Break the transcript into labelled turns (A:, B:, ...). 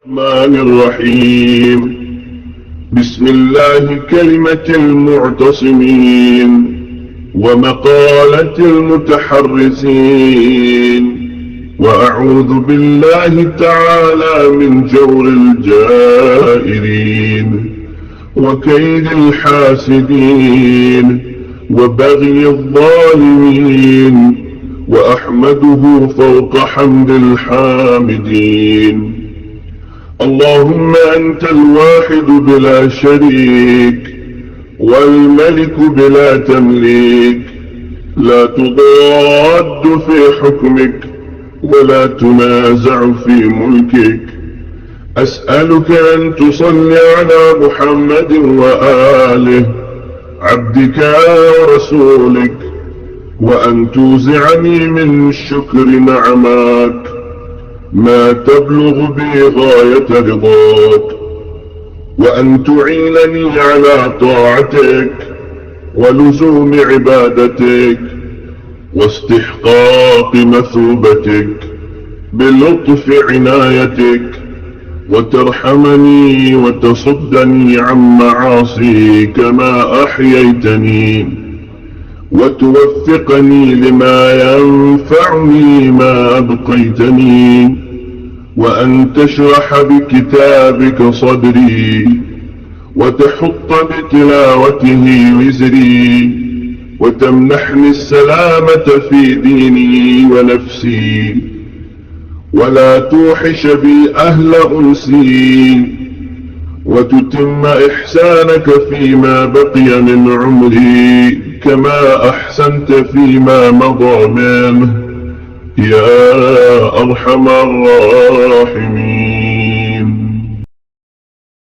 A: الرحمن الرحيم. بسم الله كلمة المعتصمين ومقالة المتحرسين، وأعوذ بالله تعالى من جور الجائرين وكيد الحاسدين وبغي الظالمين، وأحمده فوق حمد الحامدين. اللهم أنت الواحد بلا شريك، والملك بلا تمليك، لا تضاد في حكمك ولا تنازع في ملكك. أسألك أن تصلي على محمد وآله عبدك ورسولك، وأن توزعني من الشكر نعماك ما تبلغ به غاية رضاك، وأن تعينني على طاعتك ولزوم عبادتك واستحقاق مثوبتك بلطف عنايتك، وترحمني وتصدني عن معاصيك ما أحييتني، وتوفقني لما ينفعني ما أبقيتني، وأن تشرح بكتابك صدري، وتحط بتلاوته وزري، وتمنحني السلامة في ديني ونفسي، ولا توحش بي أهل أنسي، وتتم إحسانك فيما بقي من عمري كما أحسنت فيما مضى منه، يا أرحم الراحمين.